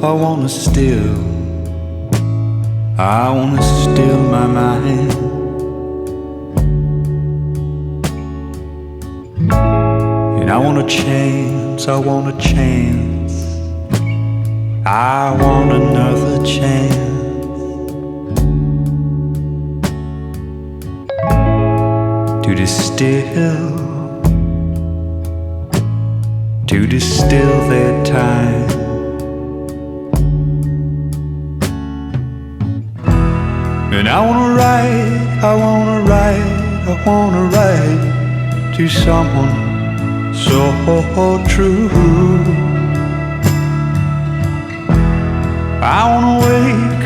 I wanna still my mind. And I want a chance, I want a chance, I want another chance to distill their time. And I wanna write to someone so true. I wanna wake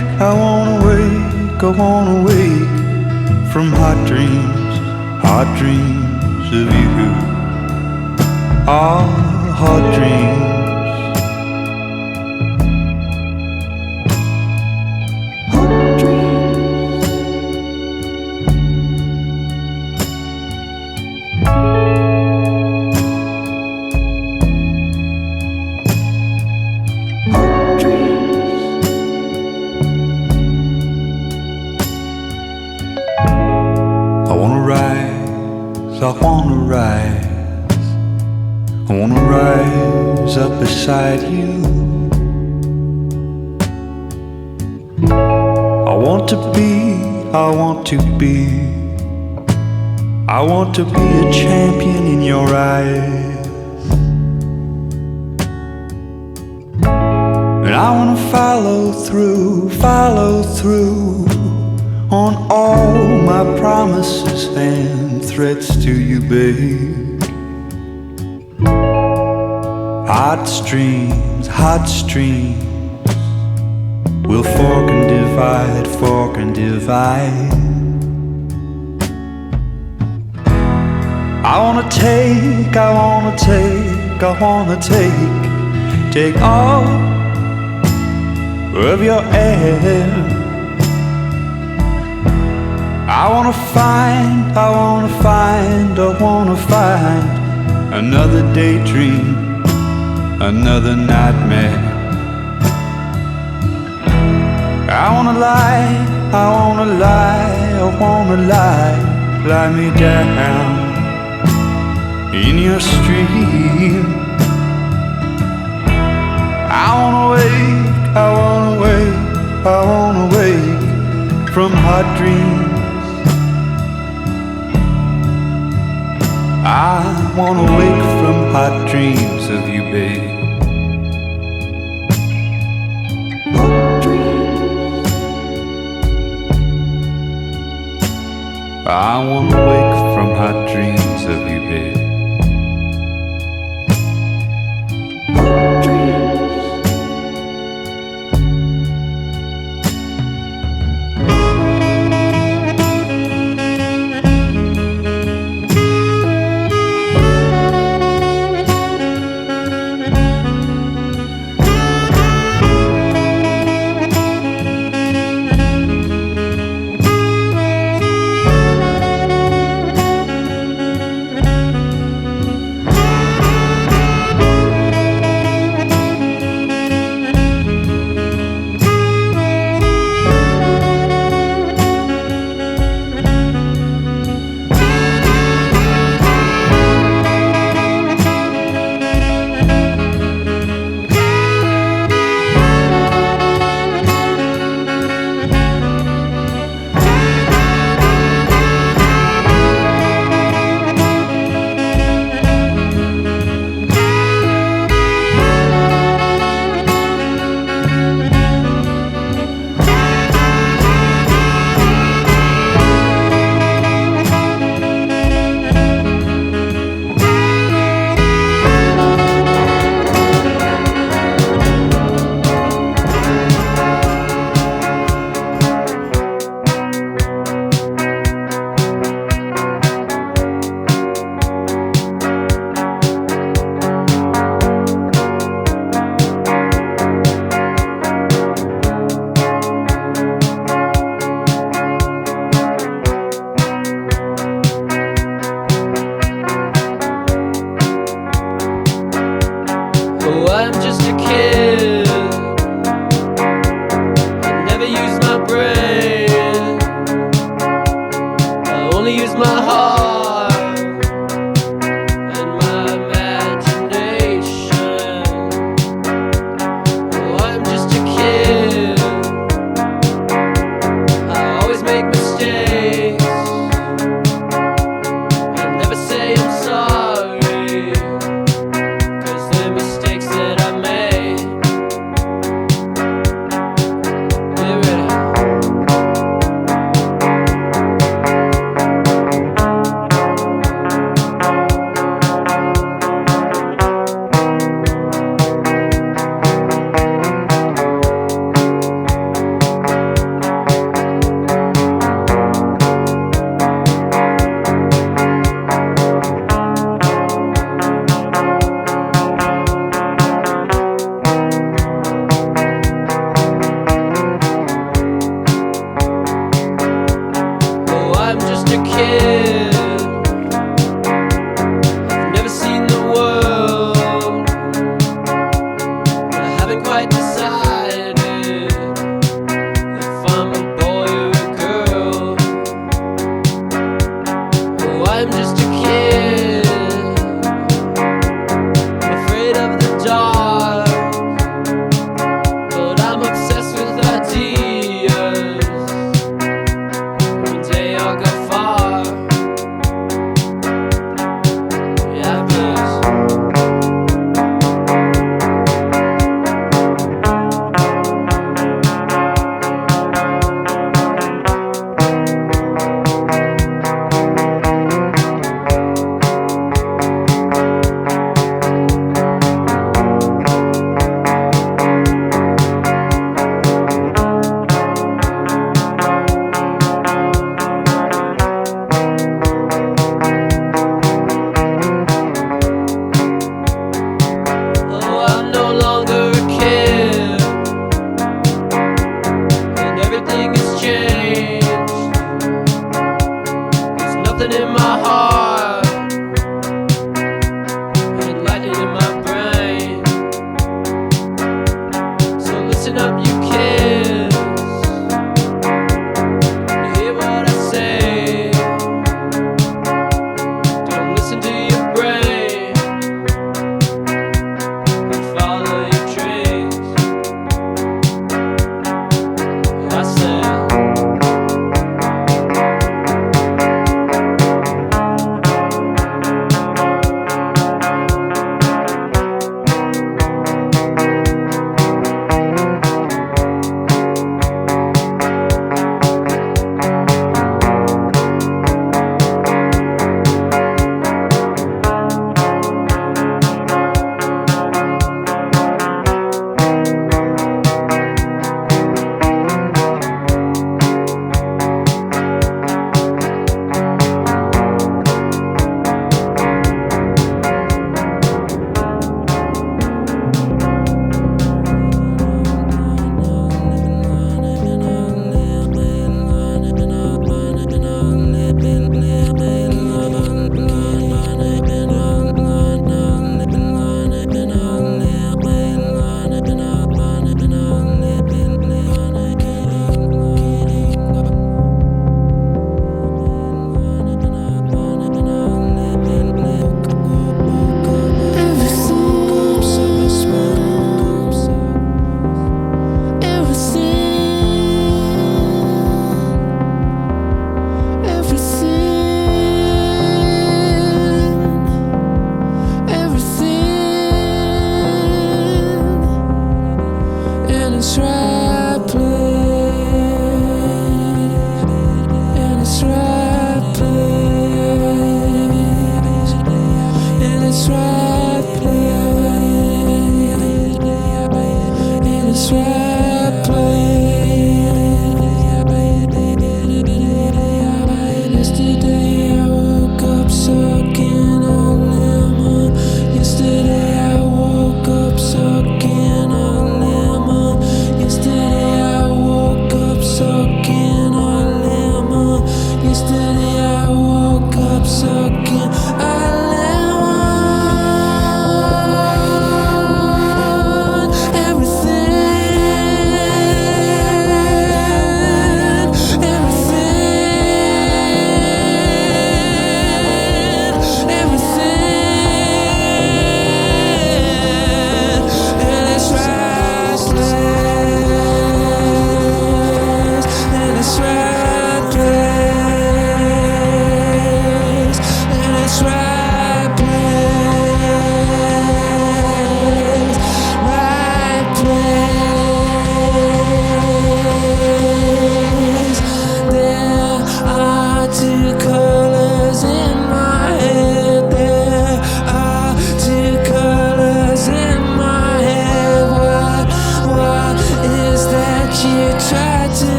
from hot dreams of you. Hot dreams. I wanna rise up beside you. I want to be a champion in your eyes. And I wanna follow through on all my promises and threats to you, babe. Hot streams will fork and divide. I wanna take all of your air. I wanna find another daydream, another nightmare. I wanna lie me down in your stream. I wanna wake from hot dreams. I wanna wake from hot dreams of you, babe. Hot dreams. I wanna wake from hot dreams of you, babe. Hot dreams. Oh, I'm just a kid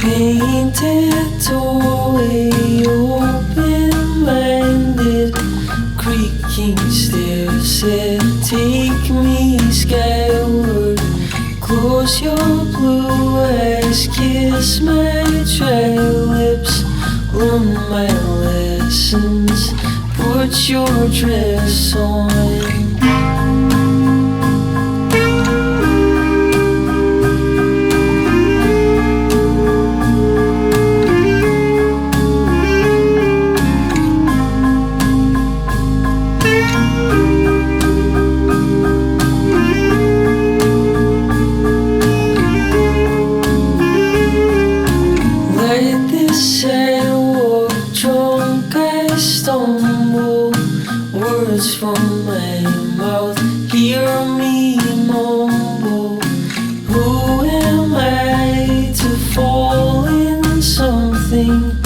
painted doorway, open-minded, creaking stairs said, take me skyward. Close your blue eyes, kiss my dry lips, learn my lessons, put your dress on. From my mouth, hear me mumble. Who am I to fall in something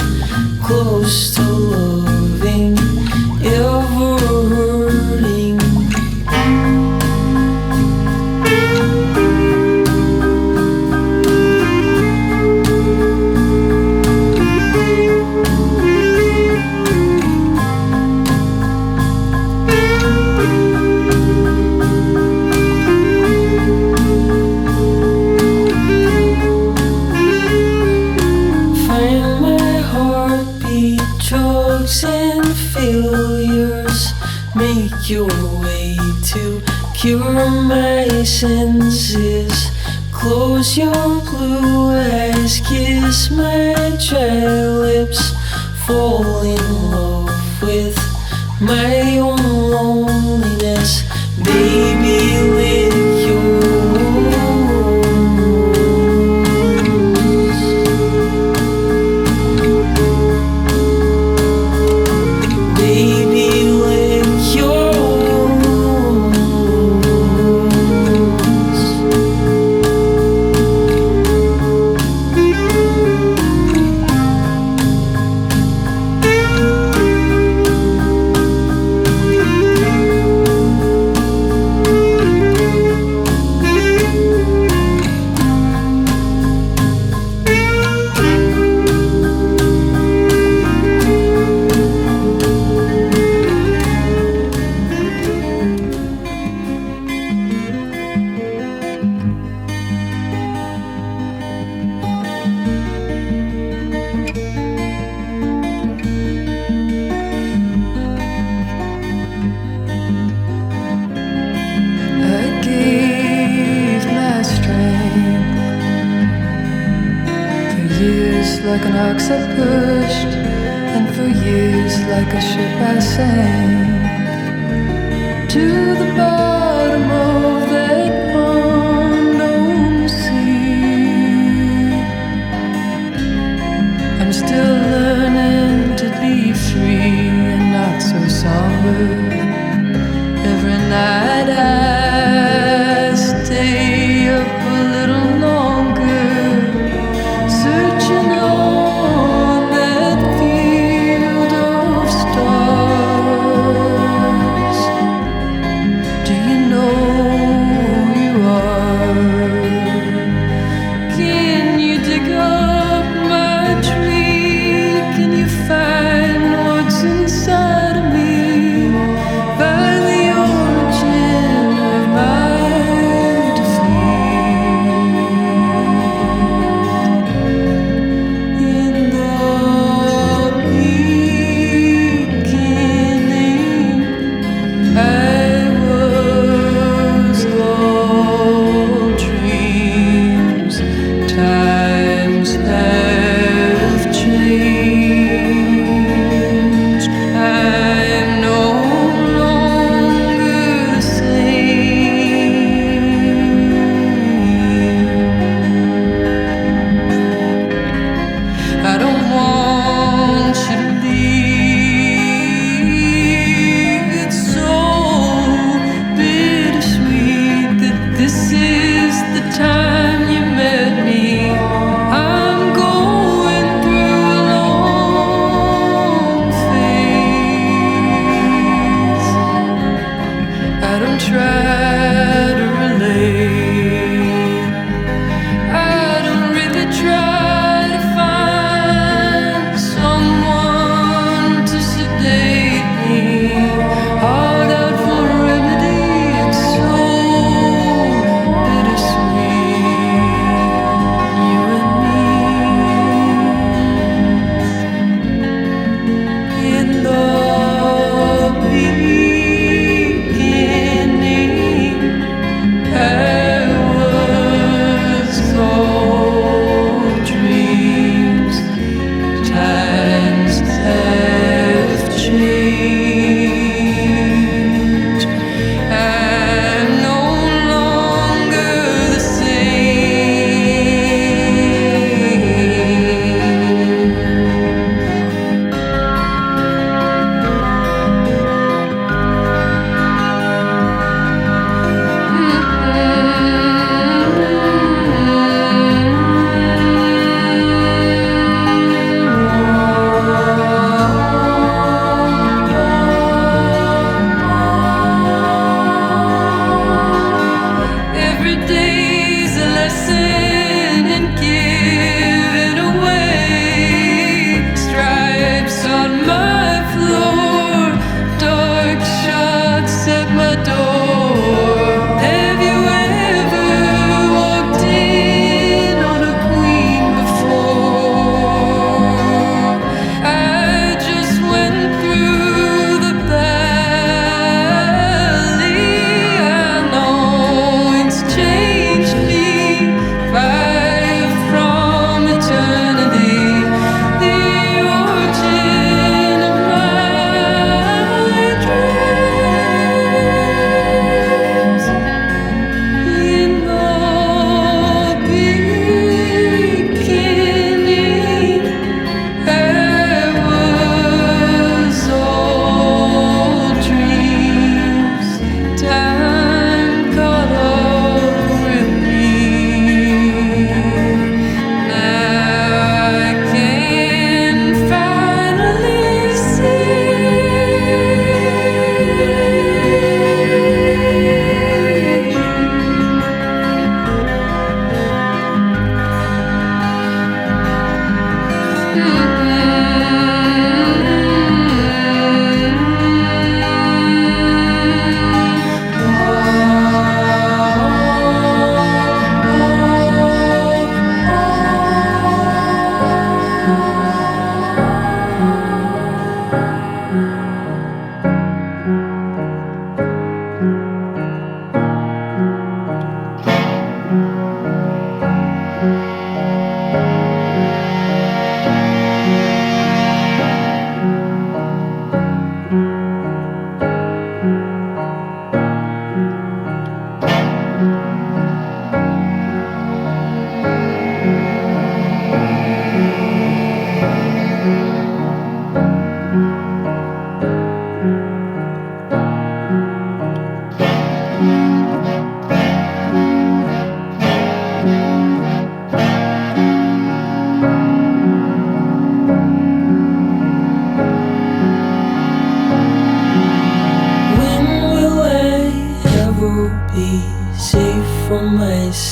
close to loving, ever hurting? Make your way to cure my senses. Close your blue eyes, kiss my dry lips, fall in love with my own loneliness. Baby, lick your wounds. like an ox I pushed, and for years like a ship I sank to the bottom of that unknown sea. I'm still learning to be free and not so somber. Every night I stay up a little longer, searching on that field of stars. Do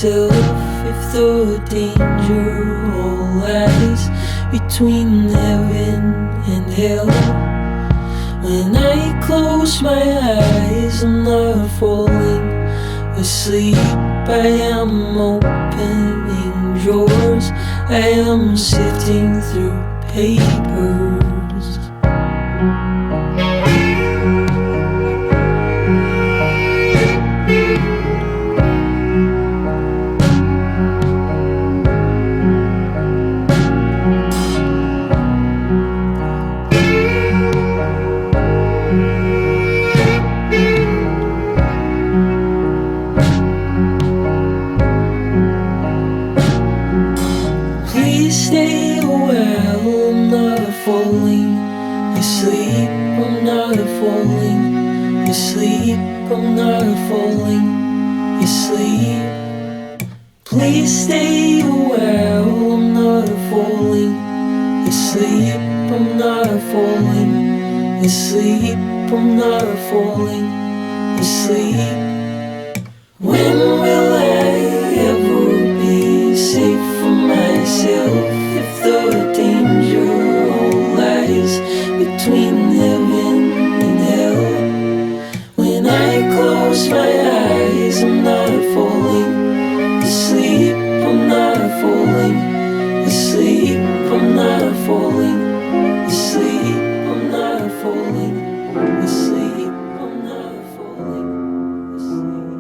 myself if the danger all lies between heaven and hell. When I close my eyes, I'm not falling asleep. I am opening drawers, I am sifting through papers. Falling asleep, I'm not falling asleep, I'm not falling asleep. Please stay a while, I'm not falling asleep, I'm not falling asleep, I'm not falling asleep. When will I ever be safe from myself if the danger between heaven and hell? When I close my eyes, I'm not falling asleep, I'm not falling asleep, I'm not falling asleep, I'm not falling asleep, I'm not falling asleep.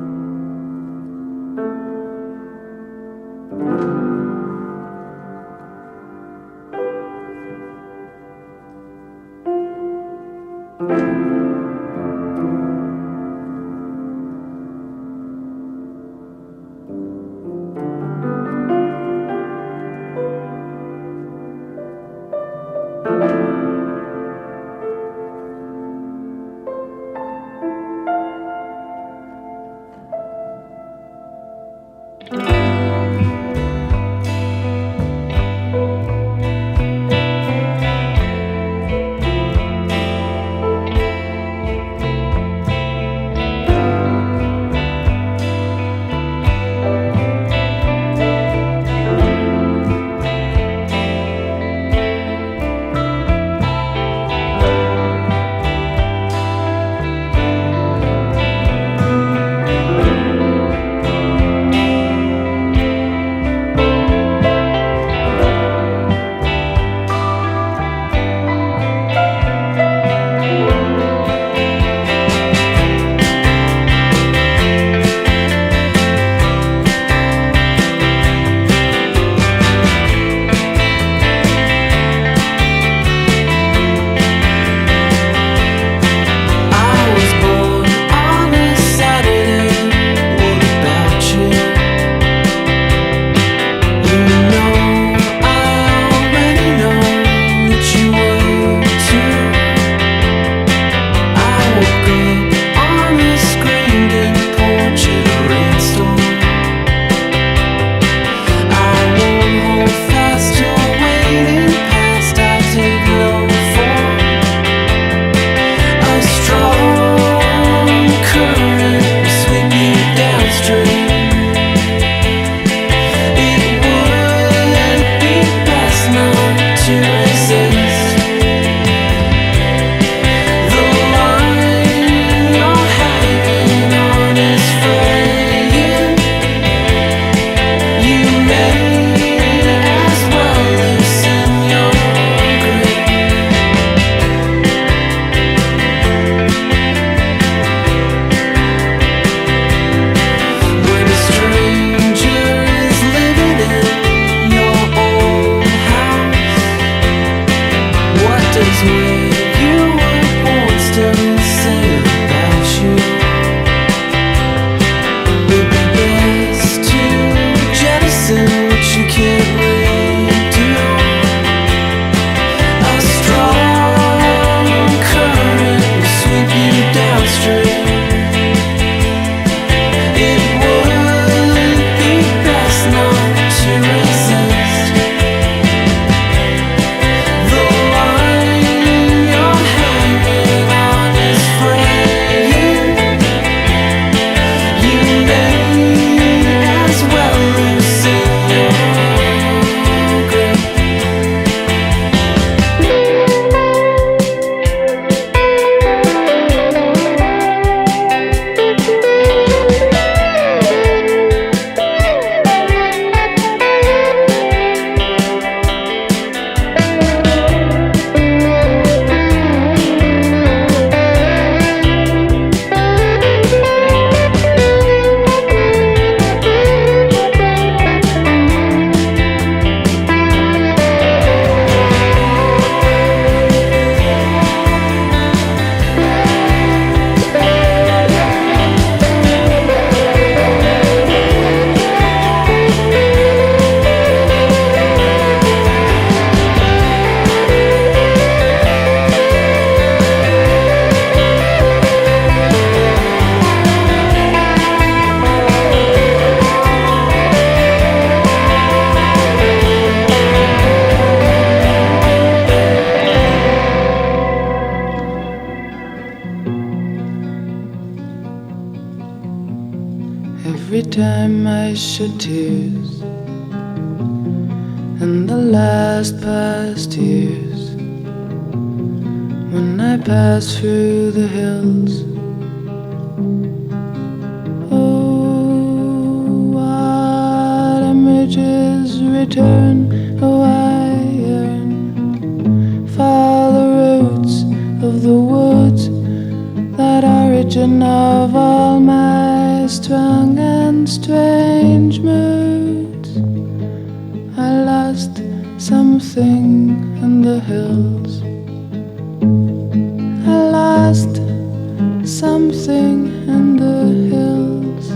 time I shed tears in the last past years, when I pass through the hills. Oh, what images return, oh I yearn for the roots of the woods, that origin of all my strong and strange moods. I lost something in the hills. I lost something in the hills.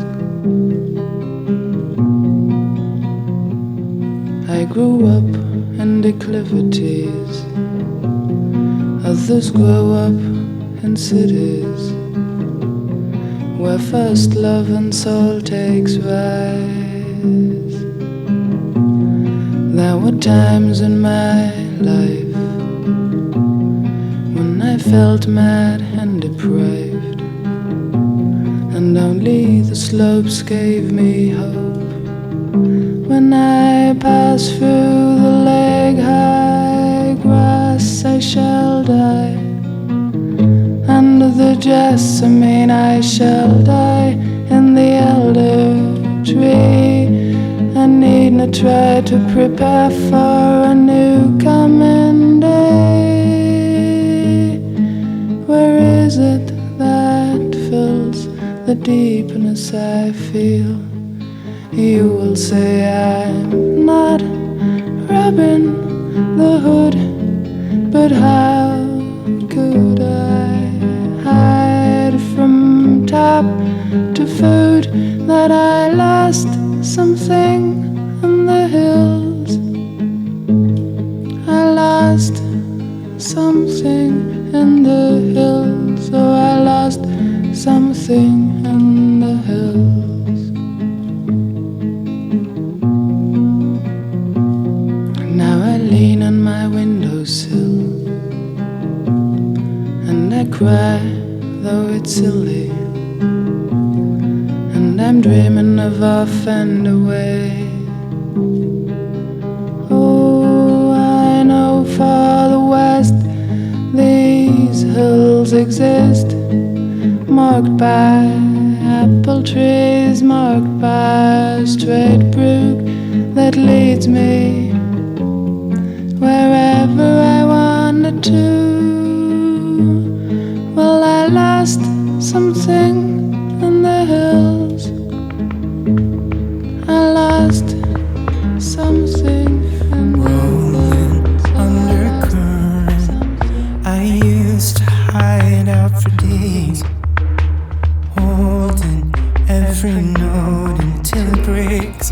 I grew up in declivities, others grow up in cities, where first love and soul takes rise. There were times in my life when I felt mad and depraved, and only the slopes gave me hope. When I pass through the leg-high grass, I shall die. Under the jessamine I shall die. In the elder tree I need not try to prepare for a new coming day. Where is it that fills the deepness I feel? You will say I'm not Robin the Hood, but how could I hide from top to food that I lost something in the hills? I lost something in the hills. Oh, I lost something in the hills. Now I lean on my windowsill and I cry, though it's silly, and I'm dreaming of off and away. Oh, I know for the west these hills exist, marked by apple trees, marked by a straight brook that leads me wherever I wanted to. Well, I lost something in the hills. I lost something in the rolling undercurrent. I used to hide out for days, holding every note until it breaks.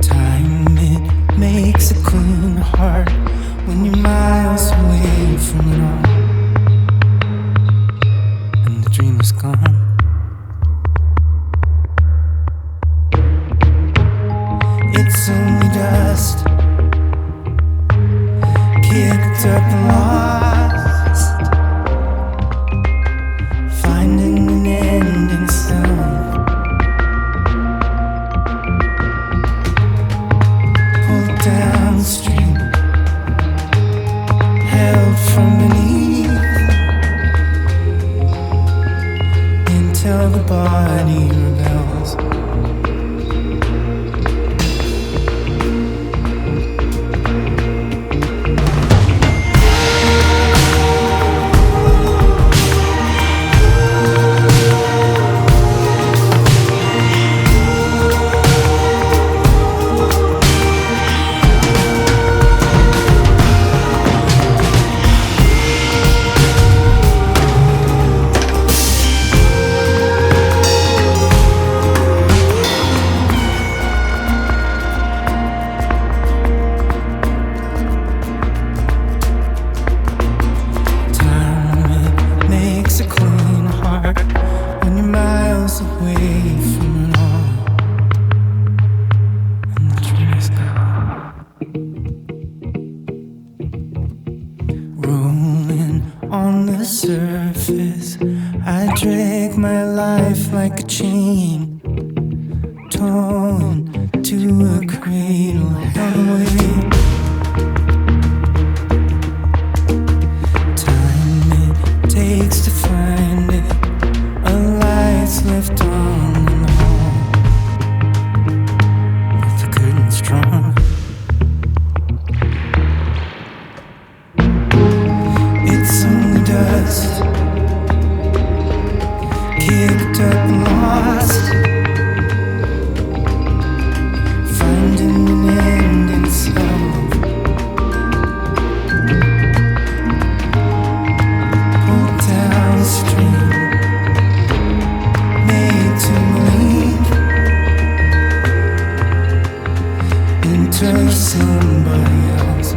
Time, it makes a clean heart when you're miles away from it all. machine, torn to a cradle held away. Time it takes to find it, a light's left on in the hall, with the curtains drawn. It's only dust, kicked up and lost, finding an end in itself. Pulled down the stream, made to believe into somebody else.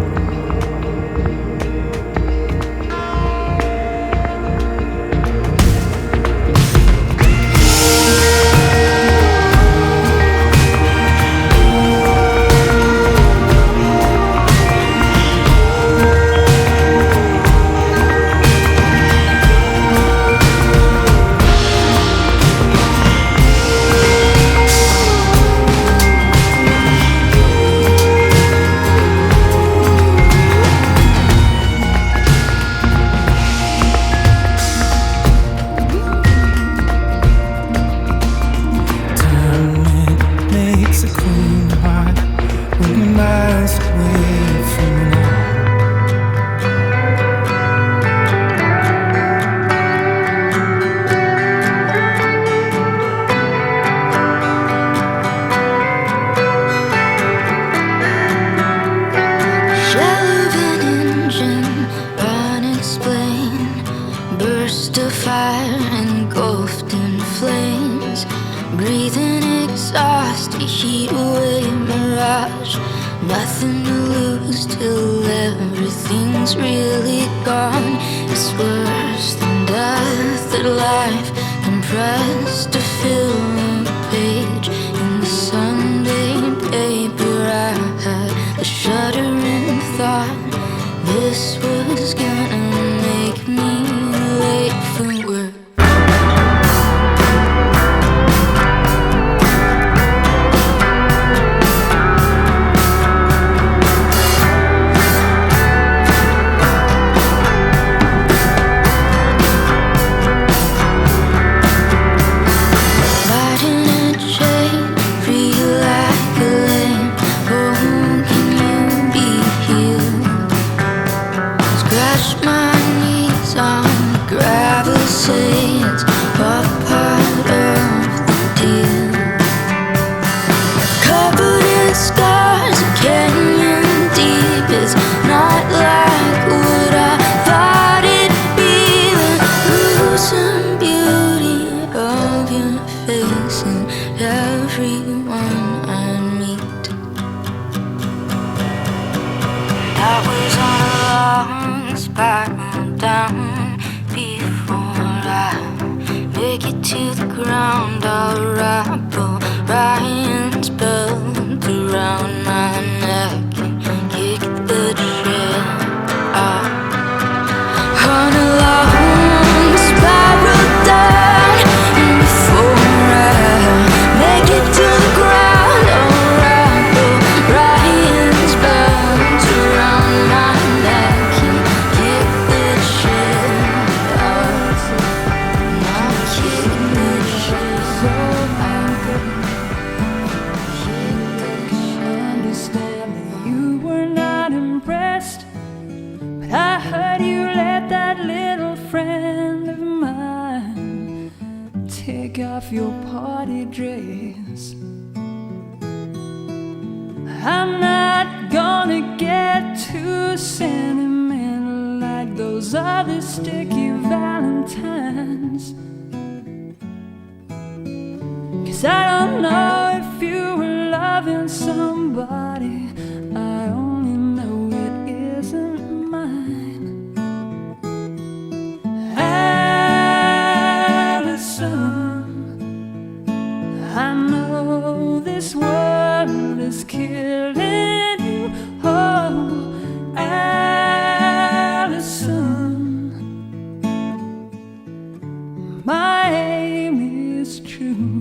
My aim is true.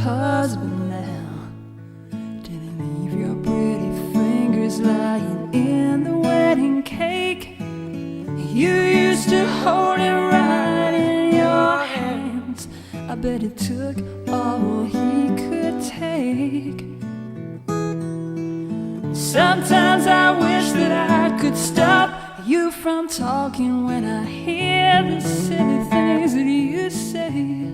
husband now? Did he leave your pretty fingers lying in the wedding cake? You used to hold it right in your hands. I bet it took all he could take. Sometimes I wish that I could stop you from talking when I hear the silly things that you say.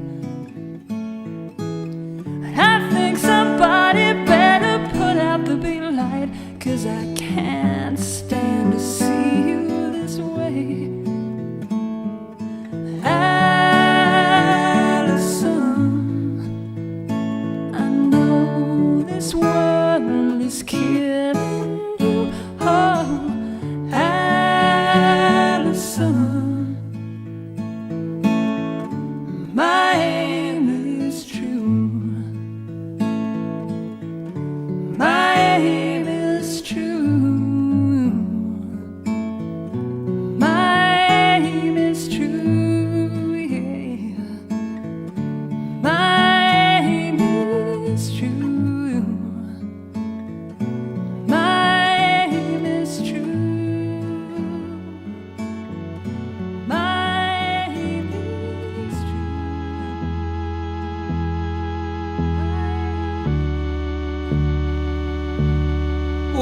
I think somebody better put out the big light, 'cause I can't stand to see you this way. Alison, I know this world is killing you. Oh, Alison, my aim is true. My aim is true. My aim is true, yeah. My aim is true. My aim is true. My aim is true.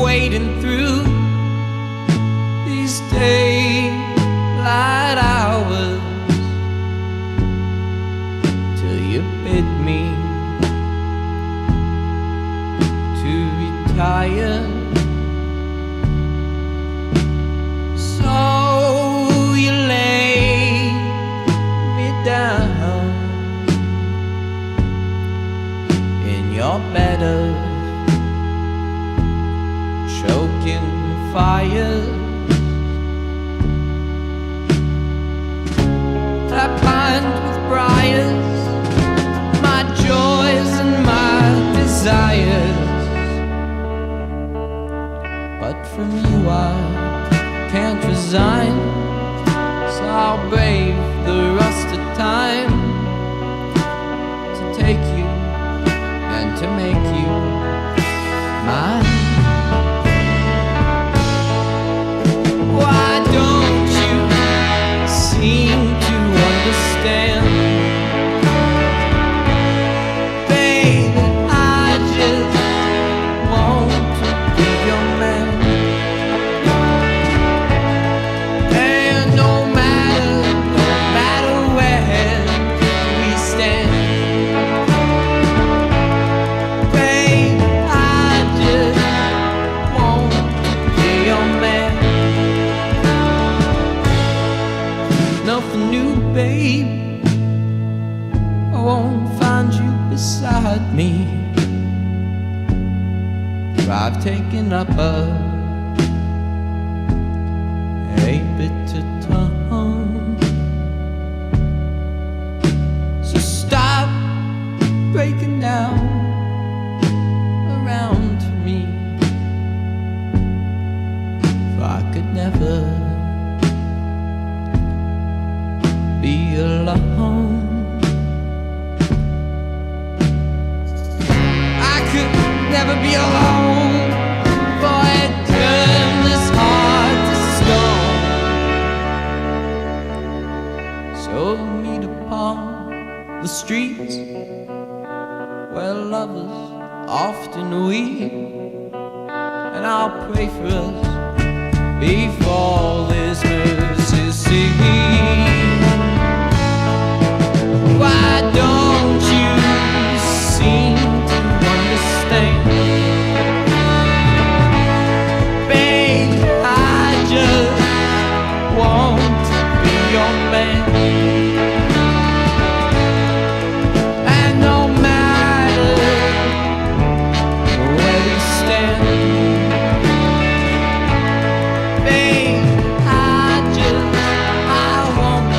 Wading through these daylight hours till you bid me to retire. So you lay me down in your bed of choking fire. I pined with briars, my joys and my desires. But from you I can't resign, so I'll brave the rust of time to take you and to make you mine. Why don't you seem to understand? Baby, I just want to be your man. And no matter where we stand, baby, I just want to be your man. Nothing new, babe. I won't find you beside me. For I've taken up a bitter tongue. So stop breaking down around me, for I could never be alone. I could never be alone, for it turned this heart to stone. So meet upon the streets where lovers often weep, and I'll pray for us before this mercy seat. Why don't you seem to understand? Babe, I just want to be your man. And no matter where we stand, babe, I want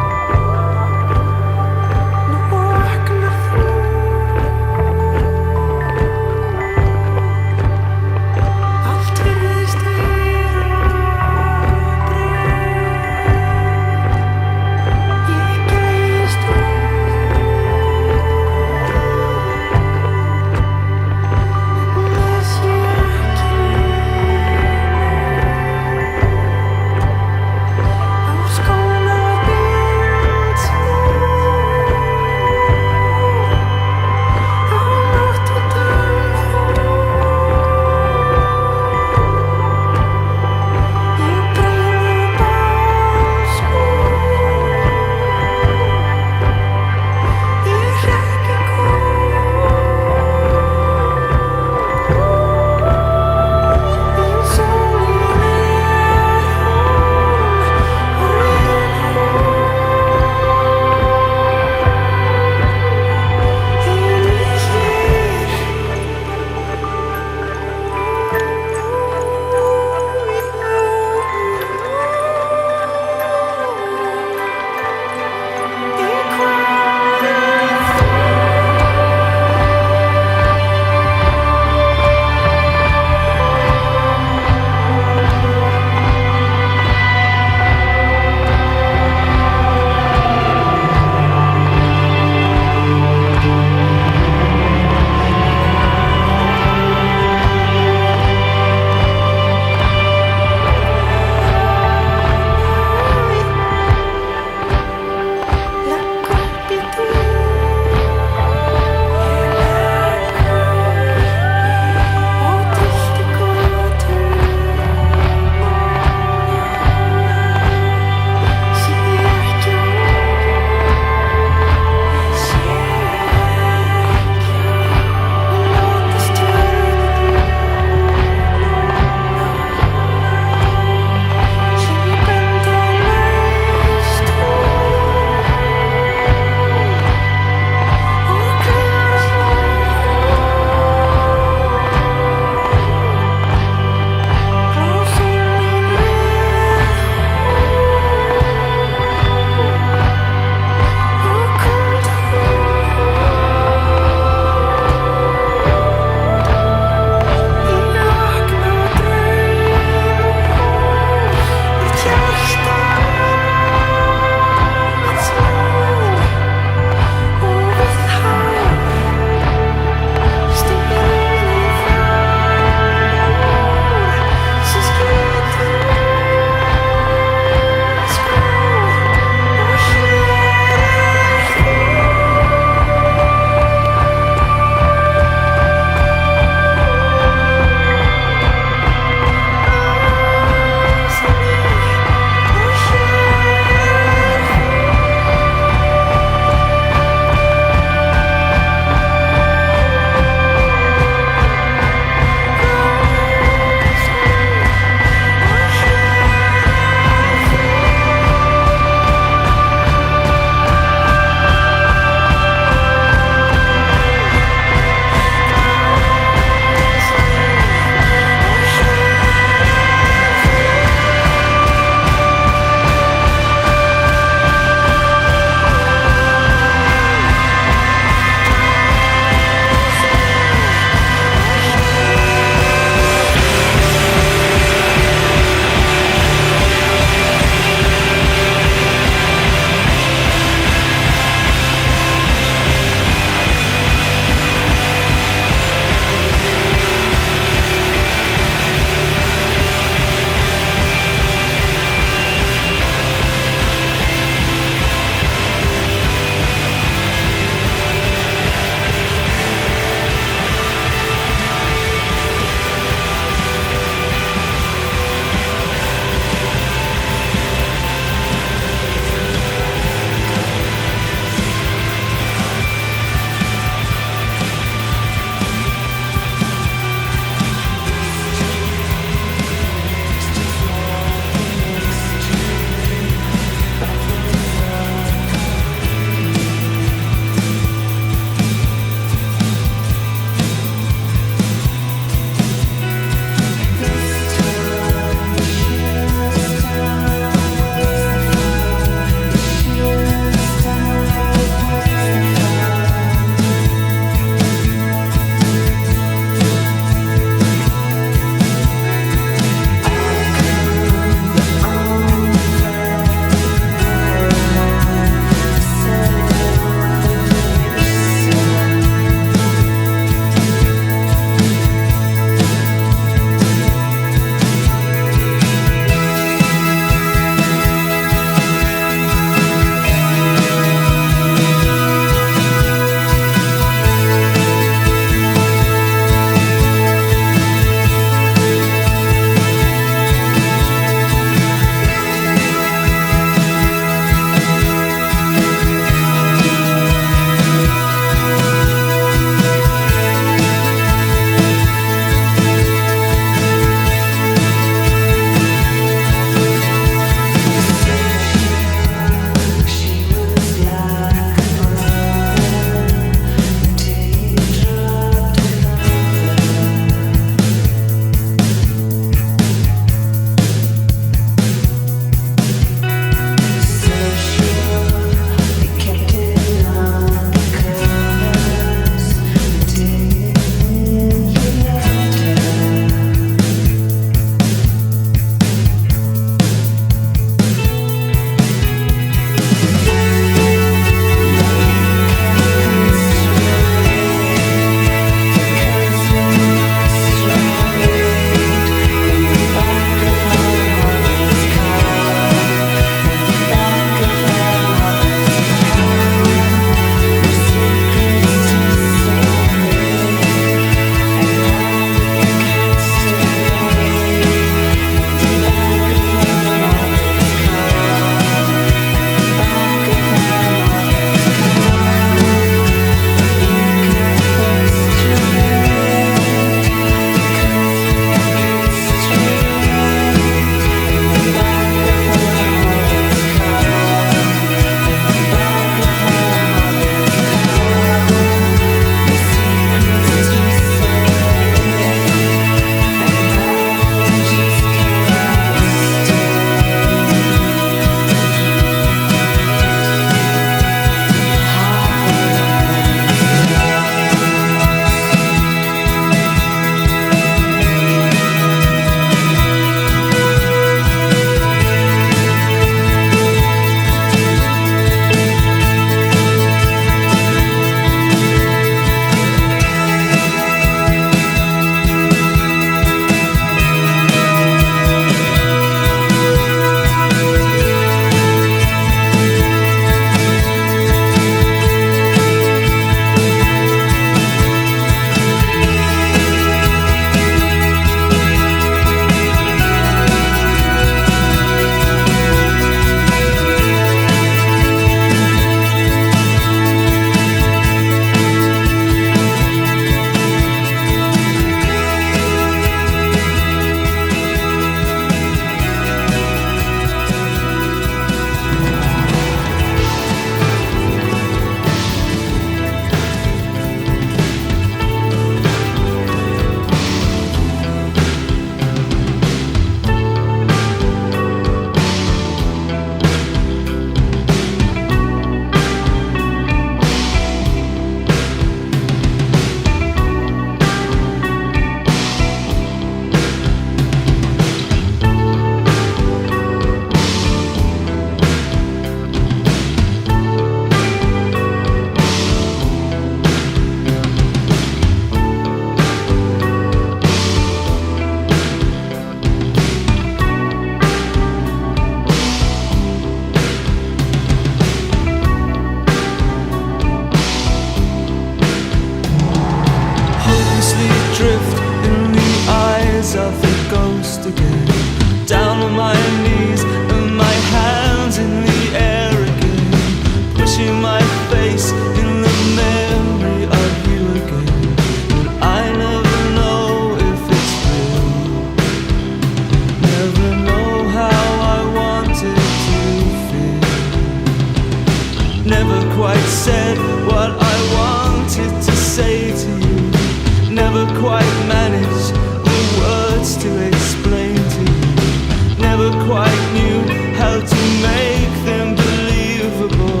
quite said what I wanted to say to you. Never quite managed the words to explain to you. Never quite knew how to make them believable.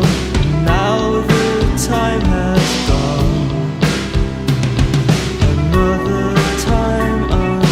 Now the time has gone. Another time undone.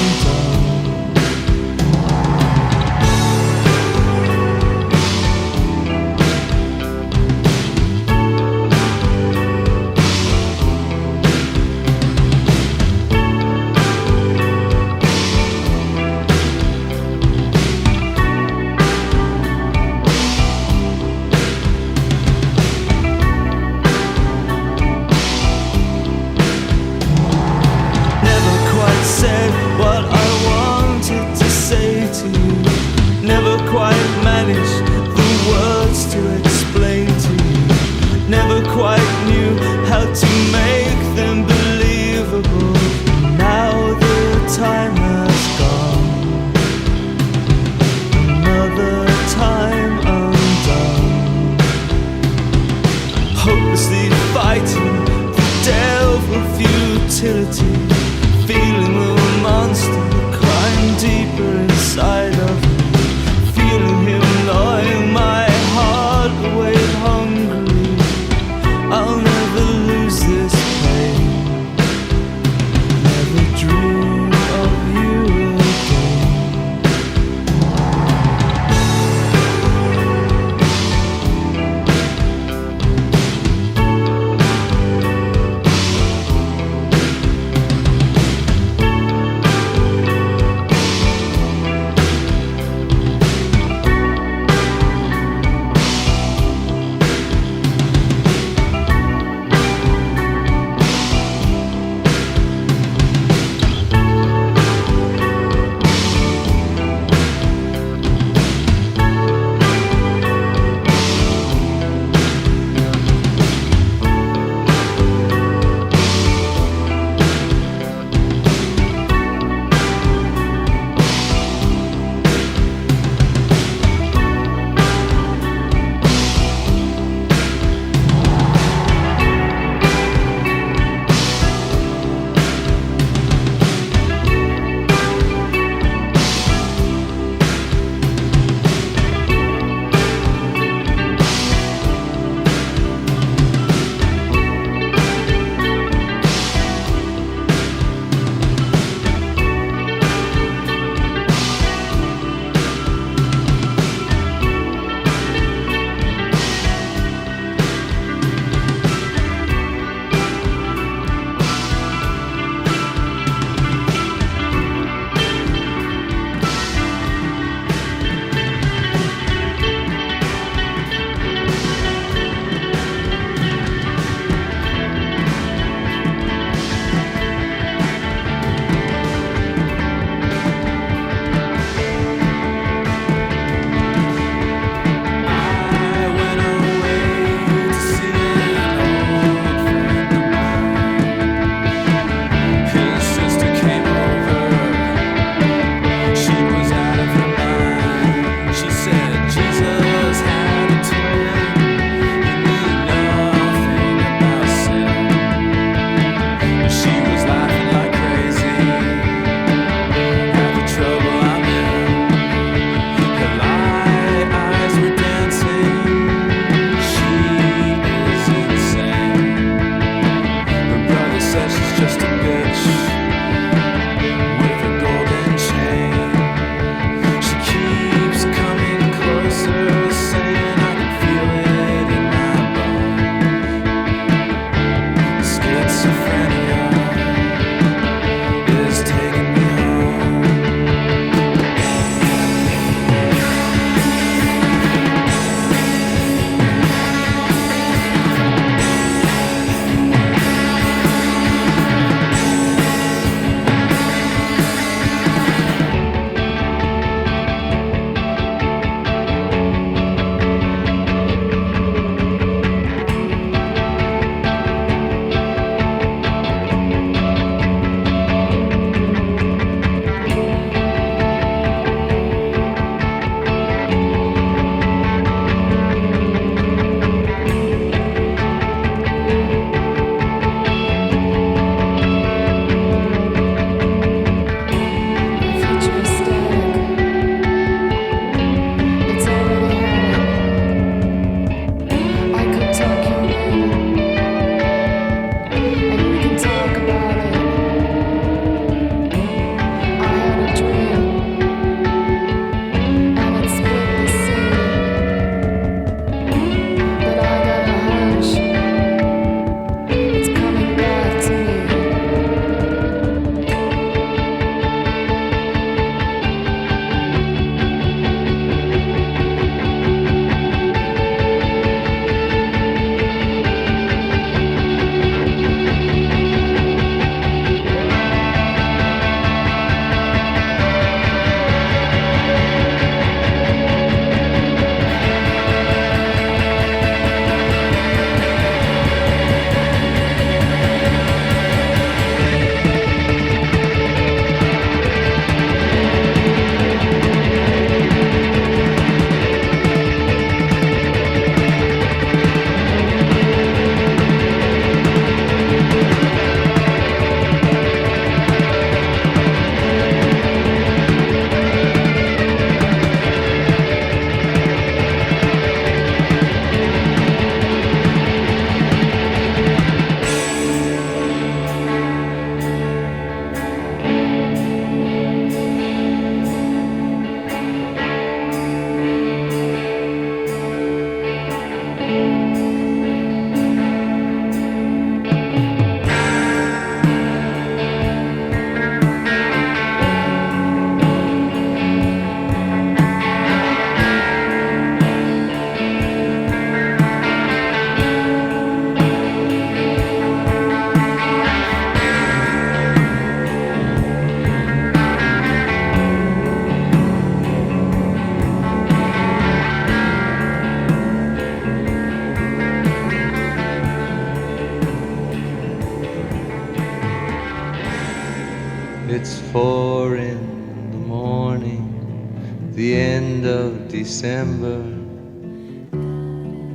December.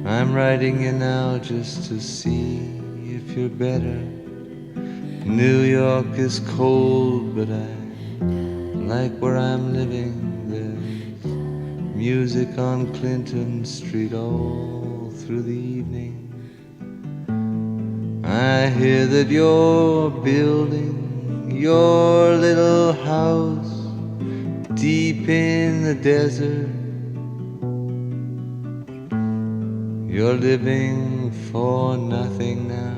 I'm writing you now just to see if you're better. New York is cold, but I like where I'm living. There's music on Clinton Street all through the evening. I hear that you're building your little house deep in the desert. You're living for nothing now.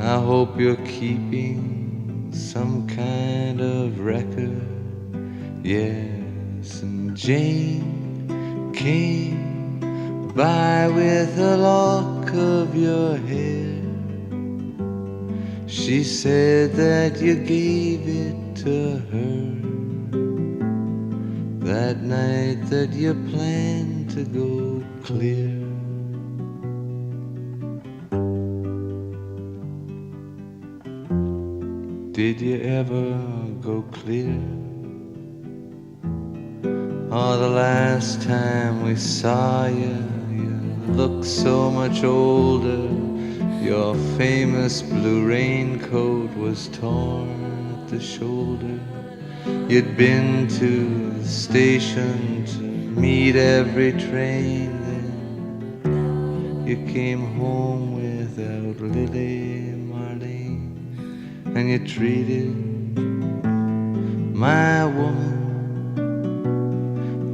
I hope you're keeping some kind of record. Yes, and Jane came by with a lock of your hair. She said that you gave it to her that night that you planned to go clear. Did you ever go clear? Oh, the last time we saw you, you looked so much older. Your famous blue raincoat was torn at the shoulder. You'd been to the station to meet every train. Then you came home without Lily Marlene. And you treated my woman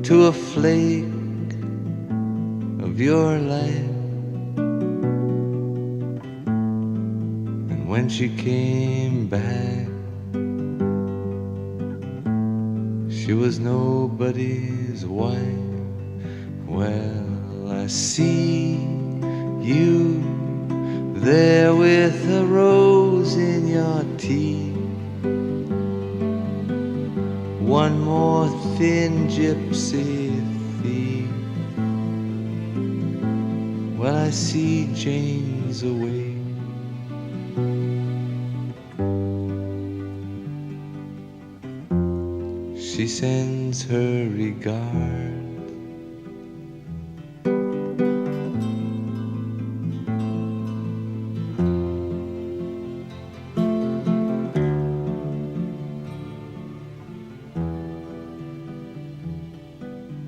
to a flake of your life. And when she came back, she was nobody's wife. Well, I see you there with a rose in your teeth. One more thin gypsy thief. Well, I see Jane's away. She sends her regards.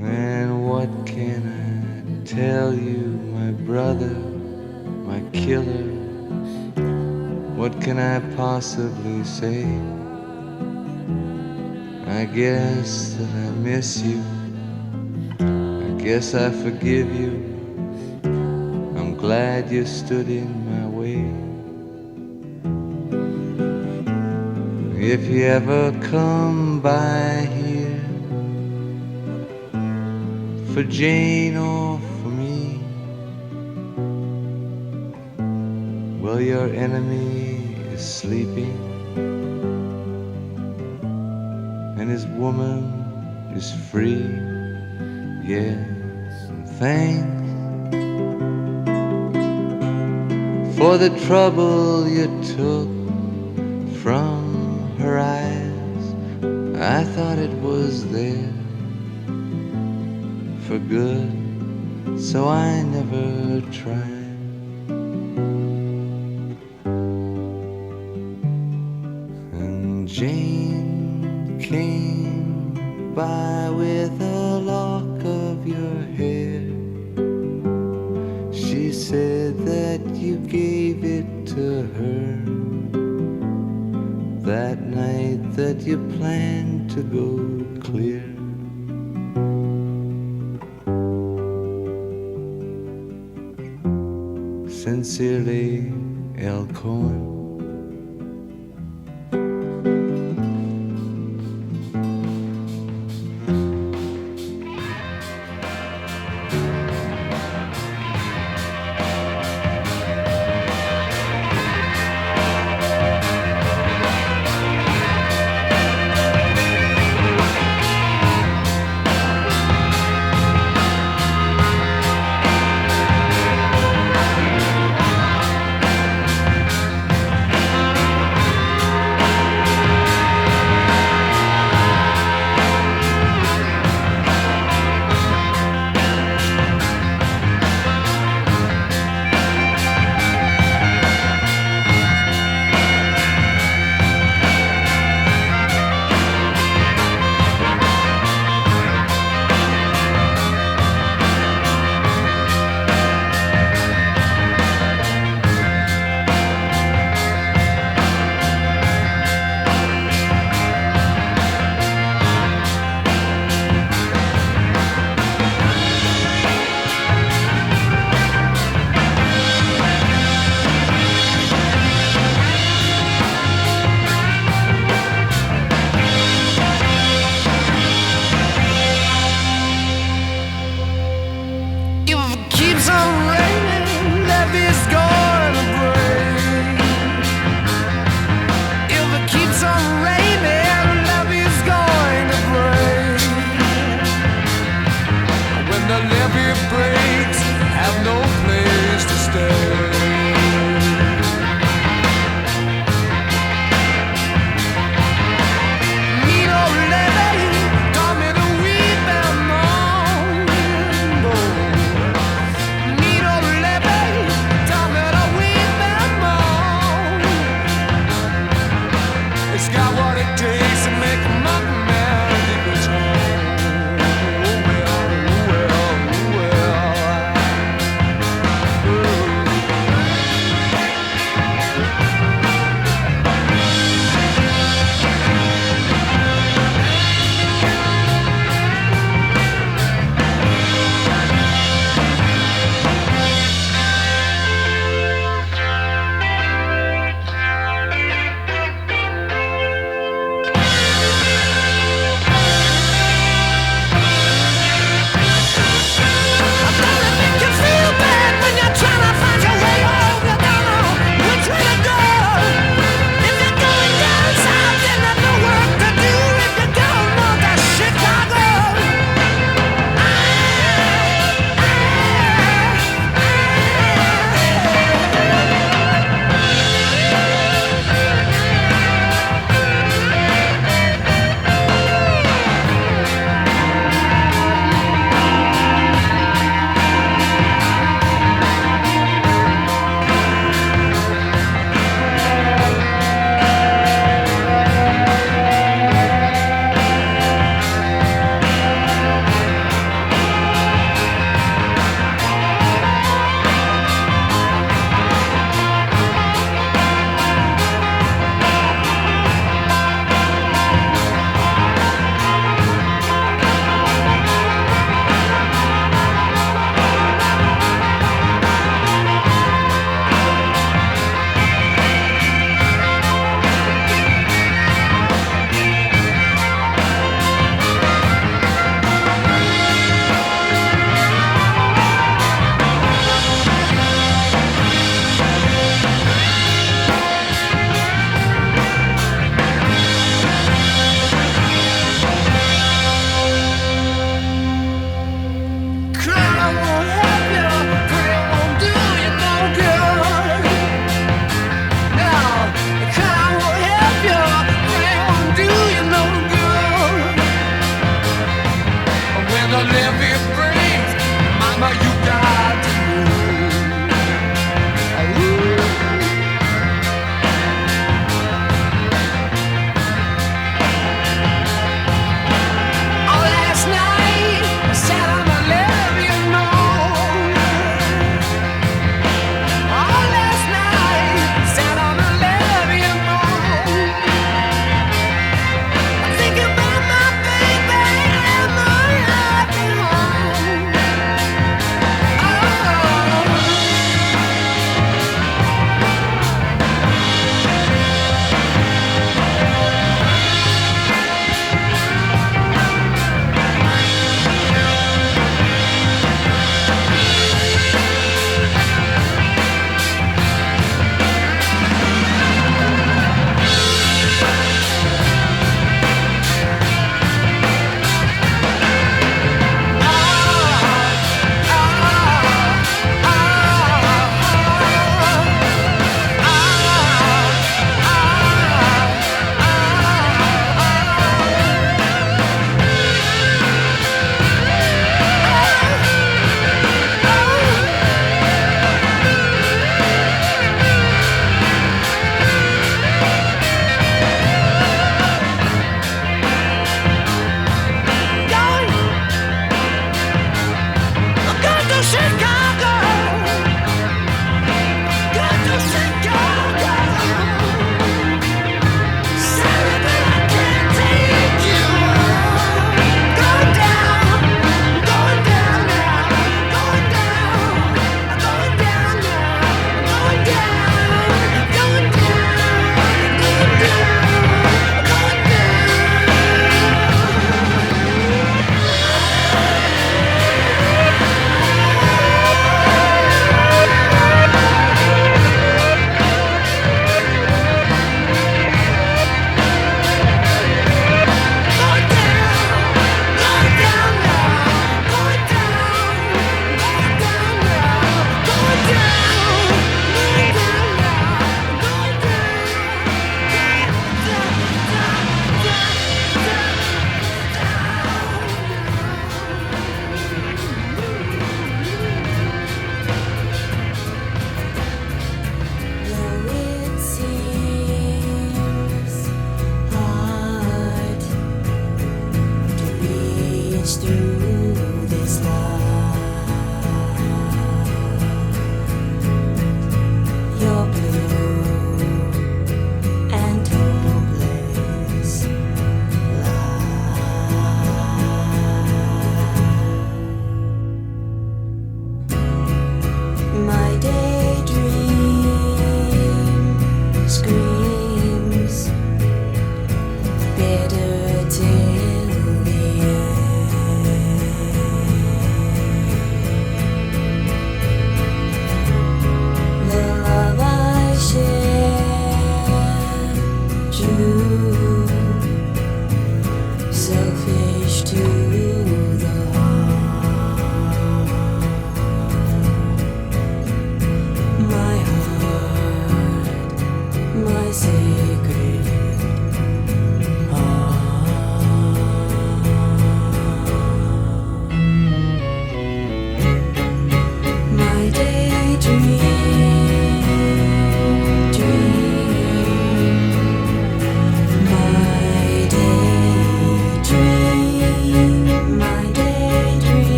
And what can I tell you, my brother, my killer? What can I possibly say? I guess that I miss you. I guess I forgive you. I'm glad you stood in my way. If you ever come by here for Jane or for me, well, your enemy is sleeping. And his woman is free, yes, and thanks for the trouble you took from her eyes. I thought it was there for good, so I never tried. And Jane came by with a lock of your hair. She said that you gave it to her that night that you planned to go clear. Sincerely, L. Cohen. the levee breaks, have no place to stay.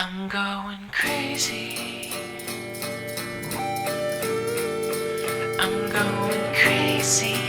I'm going crazy. I'm going crazy.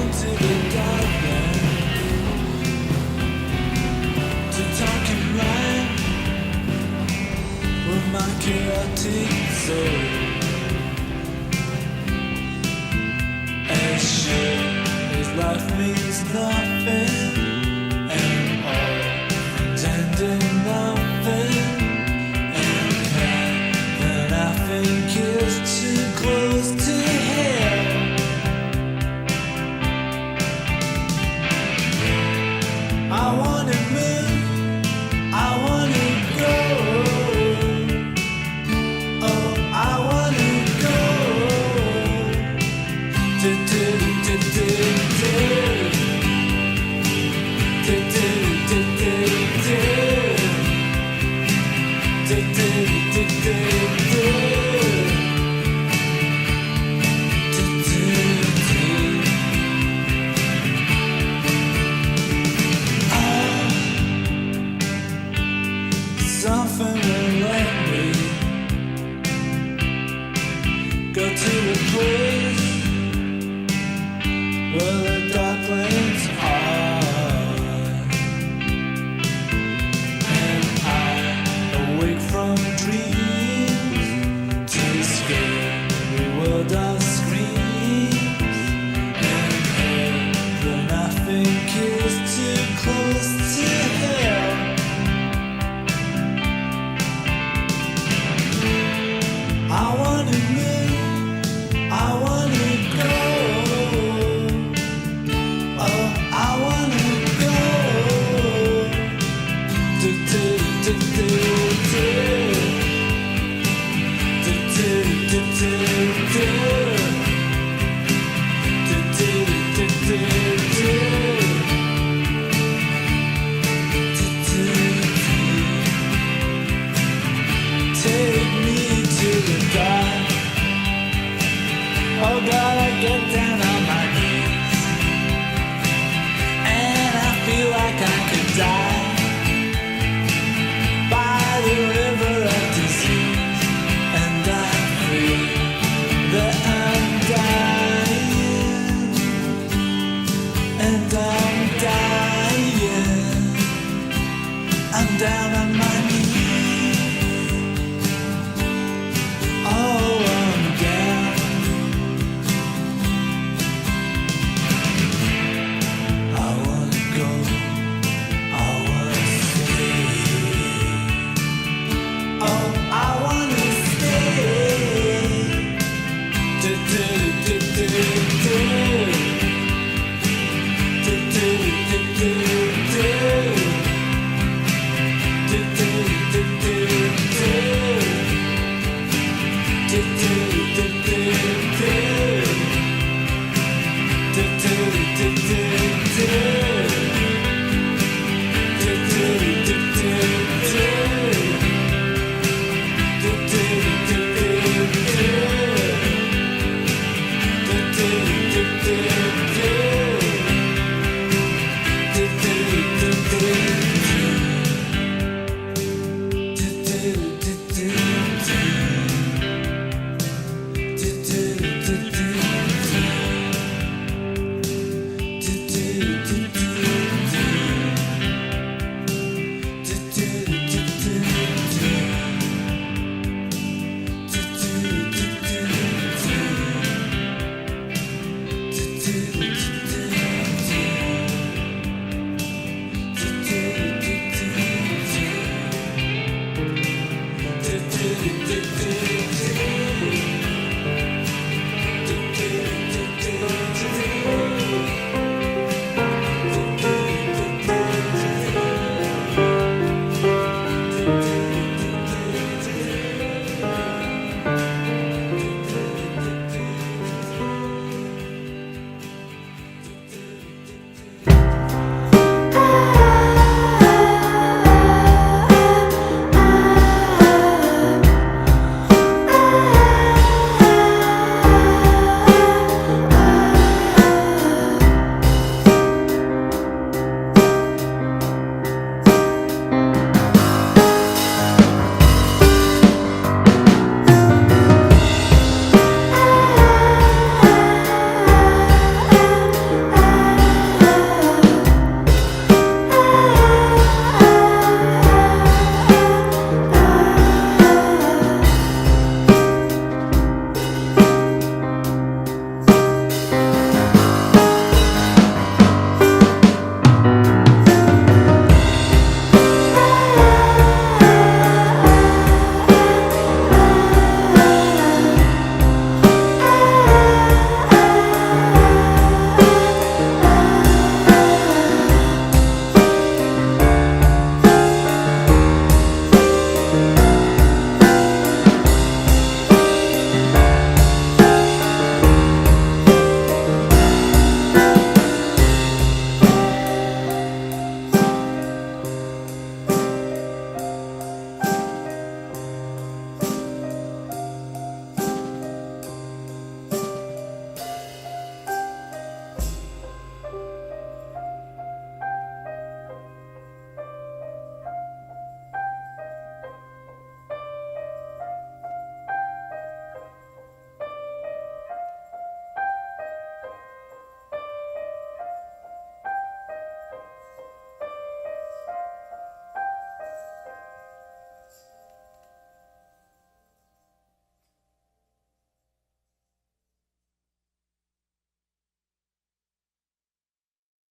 into the darkness to talk and rhyme with my chaotic soul. As sure as life means nothing and all intending nothing, and heaven I think is too close to hell. I wanna move, I wanna go. Oh, I wanna go. Do do do do do. Do do do do do. Do do do do do. Do do do. Something will let me go to a place where the dark lanes are, and I awake from dreams to the scary world of screams, and heaven I think is too close to hell. I wanna move, I wanna go. Oh, I wanna go. Do do do do do. Do do do do do. Do do do do do. Do do do. Take me to the dark. Oh God, I get down on my knees, and I feel like I could die by the river of disease, and I'm free that I'm dying, and I'm dying. I'm down on my knees.